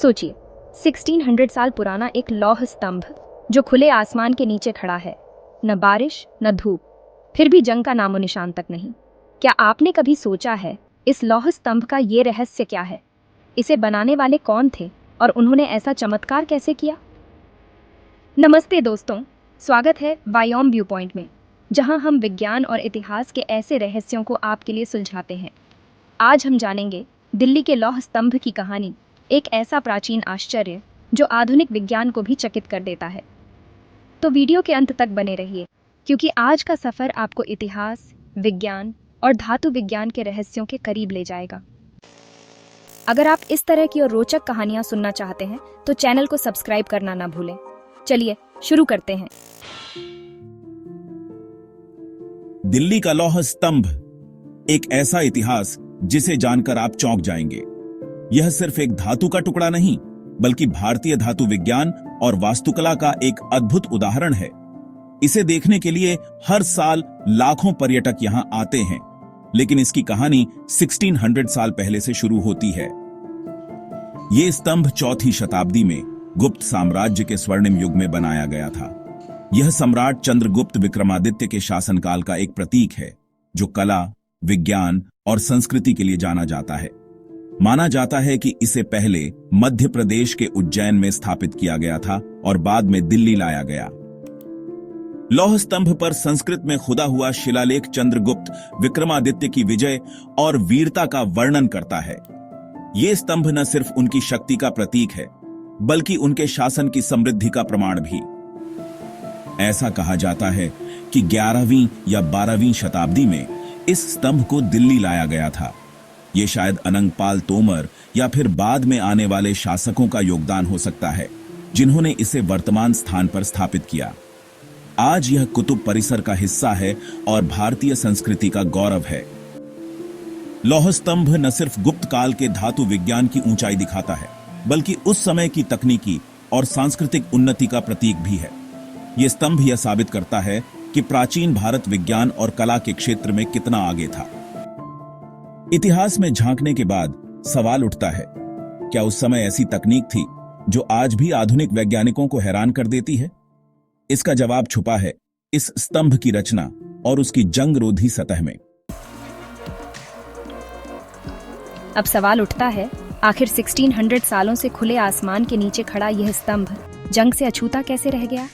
सोचिए, 1600 साल पुराना एक लौह स्तंभ जो खुले आसमान के नीचे खड़ा है। न बारिश न धूप, फिर भी जंग का नामो निशान तक नहीं। क्या आपने कभी सोचा है इस लौह स्तंभ का ये रहस्य क्या है? इसे बनाने वाले कौन थे और उन्होंने ऐसा चमत्कार कैसे किया? नमस्ते दोस्तों, स्वागत है बायोम व्यू पॉइंट में, जहां हम विज्ञान और इतिहास के ऐसे रहस्यों को आपके लिए सुलझाते हैं। आज हम जानेंगे दिल्ली के लौह स्तंभ की कहानी, एक ऐसा प्राचीन आश्चर्य जो आधुनिक विज्ञान को भी चकित कर देता है। तो वीडियो के अंत तक बने रहिए, क्योंकि आज का सफर आपको इतिहास, विज्ञान और धातु विज्ञान के रहस्यों के करीब ले जाएगा। अगर आप इस तरह की और रोचक कहानियां सुनना चाहते हैं तो चैनल को सब्सक्राइब करना ना भूलें। चलिए शुरू करते हैं। दिल्ली का लौह स्तंभ, एक ऐसा इतिहास जिसे जानकर आप चौंक जाएंगे। यह सिर्फ एक धातु का टुकड़ा नहीं, बल्कि भारतीय धातु विज्ञान और वास्तुकला का एक अद्भुत उदाहरण है। इसे देखने के लिए हर साल लाखों पर्यटक यहां आते हैं, लेकिन इसकी कहानी 1600 साल पहले से शुरू होती है। ये स्तंभ 4वीं शताब्दी में गुप्त साम्राज्य के स्वर्णिम युग में बनाया गया था। यह सम्राट चंद्रगुप्त विक्रमादित्य के शासनकाल का एक प्रतीक है, जो कला, विज्ञान और संस्कृति के लिए जाना जाता है। माना जाता है कि इसे पहले मध्य प्रदेश के उज्जैन में स्थापित किया गया था और बाद में दिल्ली लाया गया। लौह स्तंभ पर संस्कृत में खुदा हुआ शिलालेख चंद्रगुप्त विक्रमादित्य की विजय और वीरता का वर्णन करता है। ये स्तंभ न सिर्फ उनकी शक्ति का प्रतीक है, बल्कि उनके शासन की समृद्धि का प्रमाण भी। ऐसा कहा जाता है कि 11वीं या 12वीं शताब्दी में इस स्तंभ को दिल्ली लाया गया था। ये शायद अनंगपाल तोमर या फिर बाद में आने वाले शासकों का योगदान हो सकता है, जिन्होंने इसे वर्तमान स्थान पर स्थापित किया। आज यह कुतुब परिसर का हिस्सा है और भारतीय संस्कृति का गौरव है। लौह स्तंभ न सिर्फ गुप्त काल के धातु विज्ञान की ऊंचाई दिखाता है, बल्कि उस समय की तकनीकी और सांस्कृतिक उन्नति का प्रतीक भी है। यह स्तंभ यह साबित करता है कि प्राचीन भारत विज्ञान और कला के क्षेत्र में कितना आगे था। इतिहास में झांकने के बाद सवाल उठता है, क्या उस समय ऐसी तकनीक थी जो आज भी आधुनिक वैज्ञानिकों को हैरान कर देती है? इसका जवाब छुपा है इस स्तंभ की रचना और उसकी जंग-रोधी सतह में। अब सवाल उठता है, आखिर 1600 सालों से खुले आसमान के नीचे खड़ा यह स्तंभ जंग से अछूता कैसे रह गया?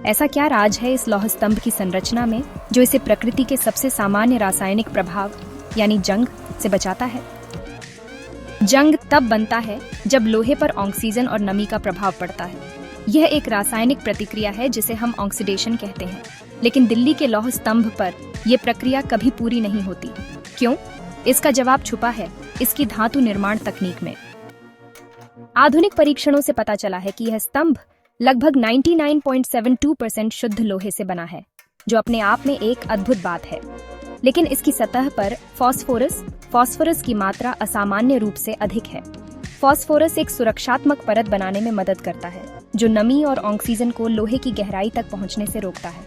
ऐसा क्या राज है इस लौह स्तंभ की संरचना में जो इसे प्रकृति के सबसे सामान्य रासायनिक प्रभाव यानी जंग से बचाता है? जंग तब बनता है जब लोहे पर ऑक्सीजन और नमी का प्रभाव पड़ता है। यह एक रासायनिक प्रतिक्रिया है जिसे हम ऑक्सीडेशन कहते हैं। लेकिन दिल्ली के लौह स्तंभ पर यह प्रक्रिया कभी पूरी नहीं होती। क्यों? इसका जवाब छुपा है इसकी धातु निर्माण तकनीक में। आधुनिक परीक्षणों से पता चला है कि यह स्तंभ लगभग 99.72% शुद्ध लोहे से बना है, जो अपने आप में एक अद्भुत बात है। लेकिन इसकी सतह पर फास्फोरस की मात्रा असामान्य रूप से अधिक है। फास्फोरस एक सुरक्षात्मक परत बनाने में मदद करता है, जो नमी और ऑक्सीजन को लोहे की गहराई तक पहुंचने से रोकता है।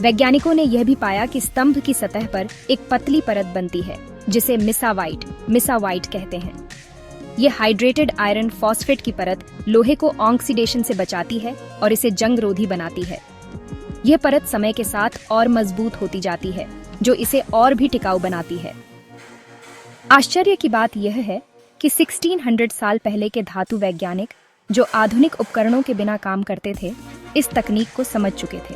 वैज्ञानिकों ने यह भी पाया कि स्तंभ की सतह पर एक पतली परत बनती है, जिसे मिसावाइट कहते हैं। यह हाइड्रेटेड आयरन फॉस्फेट की परत लोहे को ऑक्सीडेशन से बचाती है और इसे जंग रोधी बनाती है। यह परत समय के साथ और मजबूत होती जाती है, जो इसे और भी टिकाऊ बनाती है। आश्चर्य की बात यह है कि 1600 साल पहले के धातु वैज्ञानिक, जो आधुनिक उपकरणों के बिना काम करते थे, इस तकनीक को समझ चुके थे।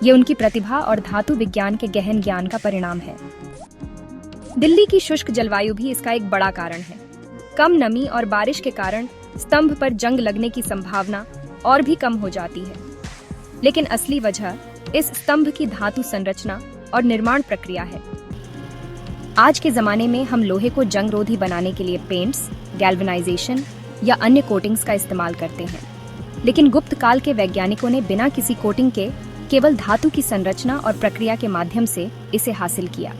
ये उनकी प्रतिभा और धातु विज्ञान के गहन ज्ञान का परिणाम है। दिल्ली की शुष्क जलवायु भी इसका एक बड़ा कारण है। कम नमी और बारिश के कारण स्तंभ पर जंग लगने की संभावना और भी कम हो जाती है। लेकिन असली वजह इस स्तंभ की धातु संरचना और निर्माण प्रक्रिया है। आज के जमाने में हम लोहे को जंग रोधी बनाने के लिए पेंट्स, गैल्वेनाइजेशन या अन्य कोटिंग्स का इस्तेमाल करते हैं। लेकिन गुप्त काल के वैज्ञानिकों ने बिना किसी कोटिंग के केवल धातु की संरचना और प्रक्रिया के माध्यम से इसे हासिल किया।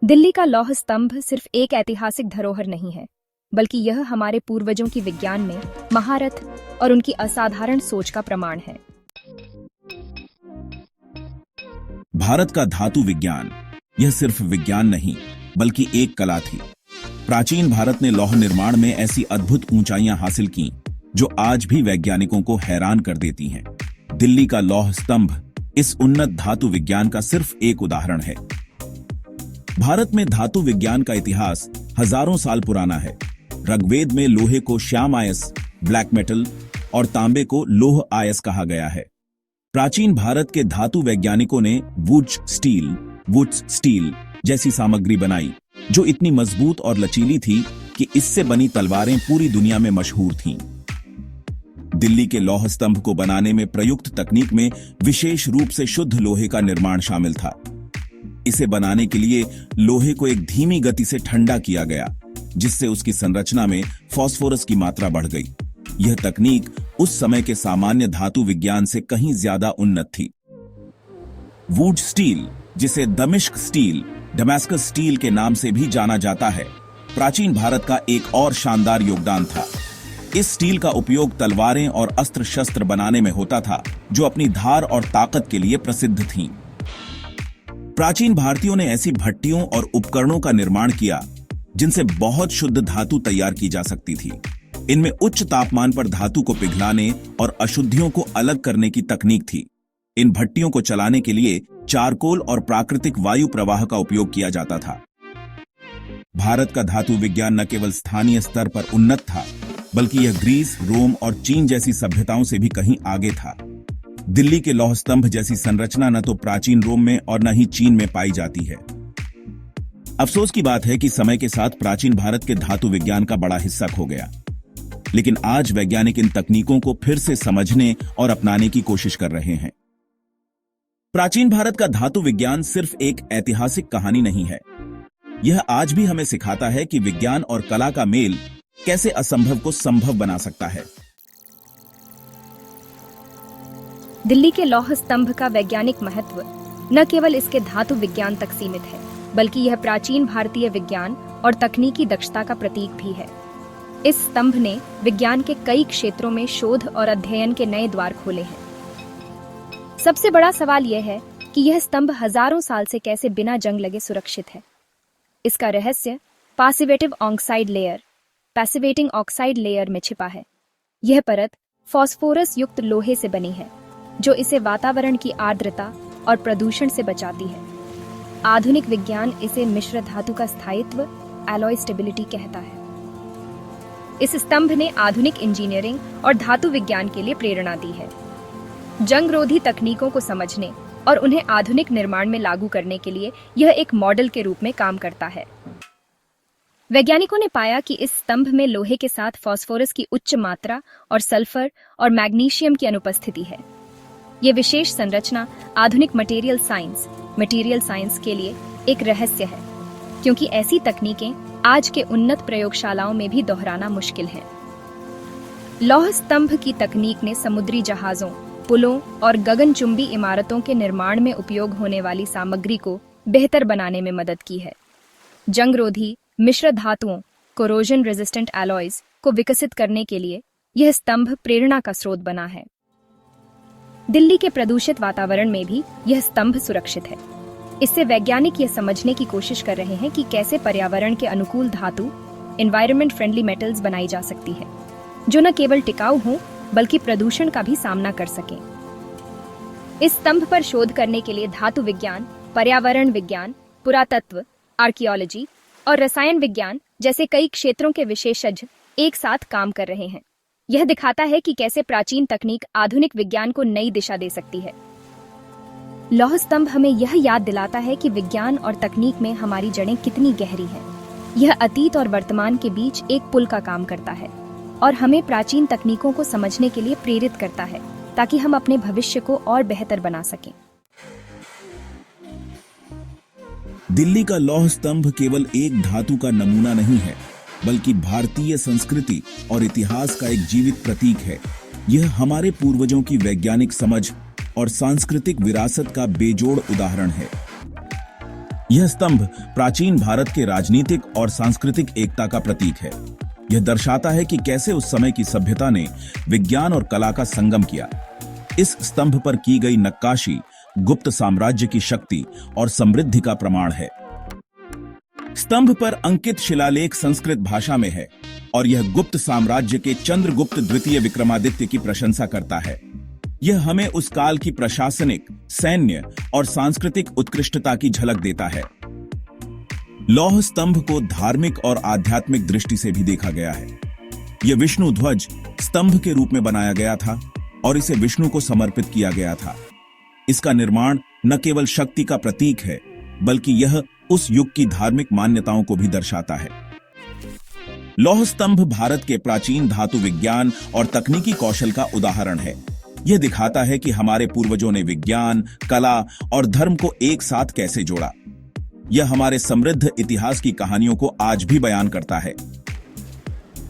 दिल्ली का लौह स्तंभ सिर्फ एक ऐतिहासिक धरोहर नहीं है, बल्कि यह हमारे पूर्वजों की विज्ञान में महारत और उनकी असाधारण सोच का प्रमाण है। भारत का धातु विज्ञान यह सिर्फ विज्ञान नहीं, बल्कि एक कला थी। प्राचीन भारत ने लौह निर्माण में ऐसी अद्भुत ऊंचाइयां हासिल की जो आज भी वैज्ञानिकों को हैरान कर देती हैं। दिल्ली का लौह स्तंभ इस उन्नत धातु विज्ञान का सिर्फ एक उदाहरण है। भारत में धातु विज्ञान का इतिहास हजारों साल पुराना है। ऋग्वेद में लोहे को श्याम आयस, ब्लैक मेटल, और तांबे को लोह आयस कहा गया है। प्राचीन भारत के धातु वैज्ञानिकों ने वुड्स स्टील जैसी सामग्री बनाई जो इतनी मजबूत और लचीली थी कि इससे बनी तलवारें पूरी दुनिया में मशहूर थीं। दिल्ली के लौह स्तंभ को बनाने में प्रयुक्त तकनीक में विशेष रूप से शुद्ध लोहे का निर्माण शामिल था। इसे बनाने के लिए लोहे को एक धीमी गति से ठंडा किया गया, जिससे उसकी संरचना में फास्फोरस की मात्रा बढ़ गई। यह तकनीक उस समय के सामान्य धातु विज्ञान से कहीं ज्यादा उन्नत थी। वुड स्टील, जिसे डमास्कस स्टील के नाम से भी जाना जाता है, प्राचीन भारत का एक और शानदार योगदान था। इस स्टील का उपयोग तलवारें और अस्त्र शस्त्र बनाने में होता था, जो अपनी धार और ताकत के लिए प्रसिद्ध थीं। प्राचीन भारतीयों ने ऐसी भट्टियों और उपकरणों का निर्माण किया जिनसे बहुत शुद्ध धातु तैयार की जा सकती थी। इनमें उच्च तापमान पर धातु को पिघलाने और अशुद्धियों को अलग करने की तकनीक थी। इन भट्टियों को चलाने के लिए चारकोल और प्राकृतिक वायु प्रवाह का उपयोग किया जाता था। भारत का धातु विज्ञान न केवल स्थानीय स्तर पर उन्नत था, बल्कि यह ग्रीस, रोम और चीन जैसी सभ्यताओं से भी कहीं आगे था। दिल्ली के लौह स्तंभ जैसी संरचना न तो प्राचीन रोम में और न ही चीन में पाई जाती है। अफसोस की बात है कि समय के साथ प्राचीन भारत के धातु विज्ञान का बड़ा हिस्सा खो गया, लेकिन आज वैज्ञानिक इन तकनीकों को फिर से समझने और अपनाने की कोशिश कर रहे हैं। प्राचीन भारत का धातु विज्ञान सिर्फ एक ऐतिहासिक कहानी नहीं है। यह आज भी हमें सिखाता है कि विज्ञान और कला का मेल कैसे असंभव को संभव बना सकता है। दिल्ली के लौह स्तंभ का वैज्ञानिक महत्व न केवल इसके धातु विज्ञान तक सीमित है, बल्कि यह प्राचीन भारतीय विज्ञान और तकनीकी दक्षता का प्रतीक भी है। इस स्तंभ ने विज्ञान के कई क्षेत्रों में शोध और अध्ययन के नए द्वार खोले हैं। सबसे बड़ा सवाल यह है कि यह स्तंभ हजारों साल से कैसे बिना जंग लगे सुरक्षित है। इसका रहस्य पैसिवेटिंग ऑक्साइड लेयर में छिपा है। यह परत फास्फोरस युक्त लोहे से बनी है, जो इसे वातावरण की आर्द्रता और प्रदूषण से बचाती है। आधुनिक विज्ञान इसे मिश्र धातु का स्थायित्व, एलॉय स्टेबिलिटी कहता है। इस स्तंभ ने आधुनिक इंजीनियरिंग और धातु विज्ञान के लिए प्रेरणा दी है। जंगरोधी तकनीकों को समझने और उन्हें आधुनिक निर्माण में लागू करने के लिए यह एक मॉडल के रूप में काम करता है। वैज्ञानिकों ने पाया कि इस स्तंभ में लोहे के साथ फास्फोरस की उच्च मात्रा और सल्फर और मैग्नीशियम की अनुपस्थिति है। यह विशेष संरचना आधुनिक मटेरियल साइंस के लिए एक रहस्य है, क्योंकि ऐसी तकनीकें आज के उन्नत प्रयोगशालाओं में भी दोहराना मुश्किल है। लौह स्तंभ की तकनीक ने समुद्री जहाजों, पुलों और गगनचुंबी इमारतों के निर्माण में उपयोग होने वाली सामग्री को बेहतर बनाने में मदद की है। जंगरोधी मिश्र धातुओं, कोरोजन रेजिस्टेंट एलॉयज को विकसित करने के लिए यह स्तंभ प्रेरणा का स्रोत बना है। दिल्ली के प्रदूषित वातावरण में भी यह स्तंभ सुरक्षित है। इससे वैज्ञानिक यह समझने की कोशिश कर रहे हैं कि कैसे पर्यावरण के अनुकूल धातु, एनवायरनमेंट फ्रेंडली मेटल्स बनाई जा सकती है, जो न केवल टिकाऊ हों बल्कि प्रदूषण का भी सामना कर सकें। इस स्तंभ पर शोध करने के लिए धातु विज्ञान, पर्यावरण विज्ञान, पुरातत्व, आर्कियोलॉजी और रसायन विज्ञान जैसे कई क्षेत्रों के विशेषज्ञ एक साथ काम कर रहे हैं। यह दिखाता है कि कैसे प्राचीन तकनीक आधुनिक विज्ञान को नई दिशा दे सकती है। लौह स्तंभ हमें यह याद दिलाता है कि विज्ञान और तकनीक में हमारी जड़ें कितनी गहरी हैं। यह अतीत और वर्तमान के बीच एक पुल का काम करता है और हमें प्राचीन तकनीकों को समझने के लिए प्रेरित करता है, ताकि हम अपने भविष्य को और बेहतर बना सकें। दिल्ली का लौह स्तंभ केवल एक धातु का नमूना नहीं है, बल्कि भारतीय संस्कृति और इतिहास का एक जीवित प्रतीक है। यह हमारे पूर्वजों की वैज्ञानिक समझ और सांस्कृतिक विरासत का बेजोड़ उदाहरण है। यह स्तंभ प्राचीन भारत के राजनीतिक और सांस्कृतिक एकता का प्रतीक है। यह दर्शाता है कि कैसे उस समय की सभ्यता ने विज्ञान और कला का संगम किया। इस स्तंभ पर की गई नक्काशी गुप्त साम्राज्य की शक्ति और समृद्धि का प्रमाण है। स्तंभ पर अंकित शिलालेख संस्कृत भाषा में है और यह गुप्त साम्राज्य के चंद्रगुप्त द्वितीय विक्रमादित्य की प्रशंसा करता है। यह हमें उस काल की प्रशासनिक, सैन्य और सांस्कृतिक उत्कृष्टता की झलक देता है। लौह स्तंभ को धार्मिक और आध्यात्मिक दृष्टि से भी देखा गया है। यह विष्णु ध्वज स्तंभ के रूप में बनाया गया था और इसे विष्णु को समर्पित किया गया था। इसका निर्माण न केवल शक्ति का प्रतीक है, बल्कि यह उस युग की धार्मिक मान्यताओं को भी दर्शाता है। लौह स्तंभ भारत के प्राचीन धातु विज्ञान और तकनीकी कौशल का उदाहरण है। यह दिखाता है कि हमारे पूर्वजों ने विज्ञान, कला और धर्म को एक साथ कैसे जोड़ा। यह हमारे समृद्ध इतिहास की कहानियों को आज भी बयान करता है।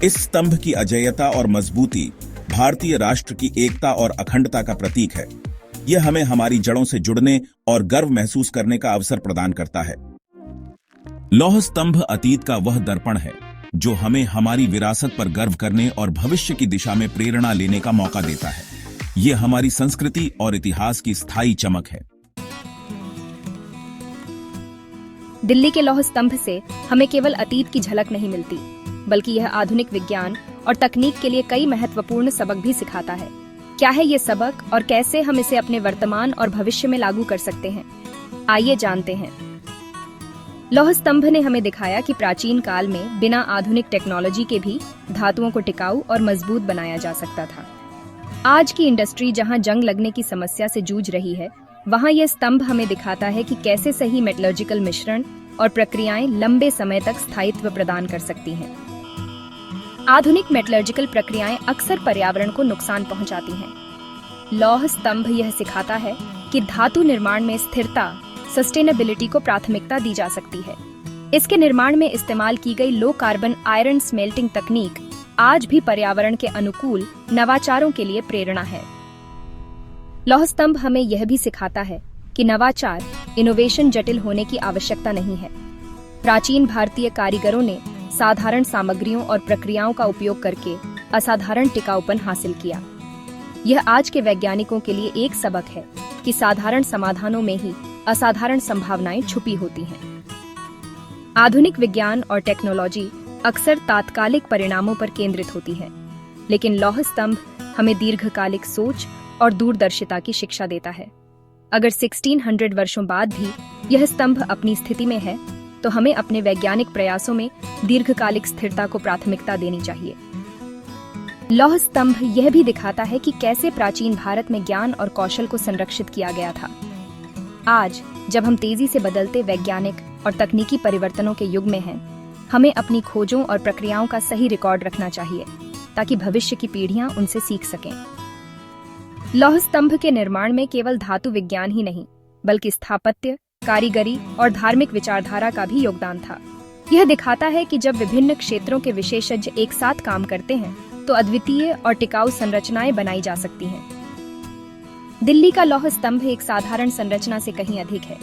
इस स्तंभ की अजेयता और मजबूती भारतीय राष्ट्र की एकता और अखंडता का प्रतीक है। यह हमें हमारी जड़ों से जुड़ने और गर्व महसूस करने का अवसर प्रदान करता है। लौह स्तंभ अतीत का वह दर्पण है जो हमें हमारी विरासत पर गर्व करने और भविष्य की दिशा में प्रेरणा लेने का मौका देता है। यह हमारी संस्कृति और इतिहास की स्थायी चमक है। दिल्ली के लौह स्तंभ से हमें केवल अतीत की झलक नहीं मिलती, बल्कि यह आधुनिक विज्ञान और तकनीक के लिए कई महत्वपूर्ण सबक भी सिखाता है। क्या है ये सबक और कैसे हम इसे अपने वर्तमान और भविष्य में लागू कर सकते हैं? आइए जानते हैं। लौह स्तंभ ने हमें दिखाया कि प्राचीन काल में बिना आधुनिक टेक्नोलॉजी के भी धातुओं को टिकाऊ और मजबूत बनाया जा सकता था। आज की इंडस्ट्री जहां जंग लगने की समस्या से जूझ रही है, वहां यह स्तंभ हमें दिखाता है कि कैसे सही मेटलर्जिकल मिश्रण और प्रक्रियाएं लंबे समय तक स्थायित्व प्रदान कर सकती हैं। आधुनिक मेटलर्जिकल प्रक्रियाएं अक्सर पर्यावरण को नुकसान पहुंचाती हैं। लौह स्तंभ यह सिखाता है कि धातु निर्माण में स्थिरता, सस्टेनेबिलिटी को प्राथमिकता दी जा सकती है। इसके निर्माण में इस्तेमाल की गई लो कार्बन आयरन स्मेल्टिंग तकनीक आज भी पर्यावरण के अनुकूल नवाचारों के लिए प्रेरणा है। लौह स्तंभ हमें यह भी सिखाता है कि नवाचार, इनोवेशन जटिल होने की आवश्यकता नहीं है। प्राचीन भारतीय कारीगरों ने साधारण सामग्रियों और प्रक्रियाओं का उपयोग करके असाधारण टिकाऊपन हासिल किया। यह आज के वैज्ञानिकों के लिए एक सबक है कि साधारण समाधानों में ही असाधारण संभावनाएं छुपी होती हैं। आधुनिक विज्ञान और टेक्नोलॉजी अक्सर तात्कालिक परिणामों पर केंद्रित होती है, लेकिन लौह स्तंभ हमें दीर्घकालिक सोच और दूरदर्शिता की शिक्षा देता है। अगर 1600 वर्षों बाद भी यह स्तंभ अपनी स्थिति में है, तो हमें अपने वैज्ञानिक प्रयासों में दीर्घकालिक स्थिरता को प्राथमिकता देनी चाहिए। लौह स्तंभ यह भी दिखाता है कि कैसे प्राचीन भारत में ज्ञान और कौशल को संरक्षित किया गया था। आज जब हम तेजी से बदलते वैज्ञानिक और तकनीकी परिवर्तनों के युग में हैं, हमें अपनी खोजों और प्रक्रियाओं का सही रिकॉर्ड रखना चाहिए ताकि भविष्य की पीढ़ियां उनसे सीख सकें। लौह स्तंभ के निर्माण में केवल धातु विज्ञान ही नहीं, बल्कि स्थापत्य, कारीगरी और धार्मिक विचारधारा का भी योगदान था। यह दिखाता है कि जब विभिन्न क्षेत्रों के विशेषज्ञ एक साथ काम करते हैं, तो अद्वितीय और टिकाऊ संरचनाएं बनाई जा सकती हैं। दिल्ली का लौह स्तंभ एक साधारण संरचना से कहीं अधिक है।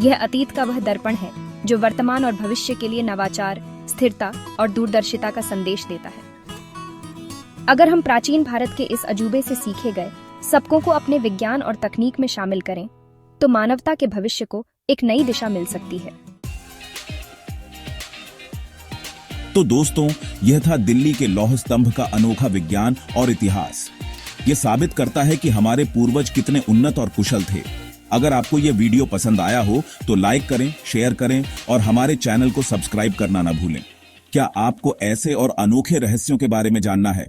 यह अतीत का वह दर्पण है जो वर्तमान और भविष्य के लिए नवाचार, स्थिरता और दूरदर्शिता का संदेश देता है। अगर हम प्राचीन भारत के इस अजूबे से सीखे गए सबकों को अपने विज्ञान और तकनीक में शामिल करें, तो मानवता के भविष्य को एक नई दिशा मिल सकती है। तो दोस्तों, यह था दिल्ली के लौह स्तंभ का अनोखा विज्ञान और इतिहास। यह साबित करता है कि हमारे पूर्वज कितने उन्नत और कुशल थे। अगर आपको यह वीडियो पसंद आया हो तो लाइक करें, शेयर करें और हमारे चैनल को सब्सक्राइब करना ना भूलें। क्या आपको ऐसे और अनोखे रहस्यों के बारे में जानना है?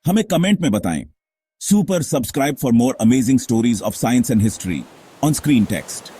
हमें कमेंट में बताएं। Super subscribe for more amazing stories of science and history on Screen Text.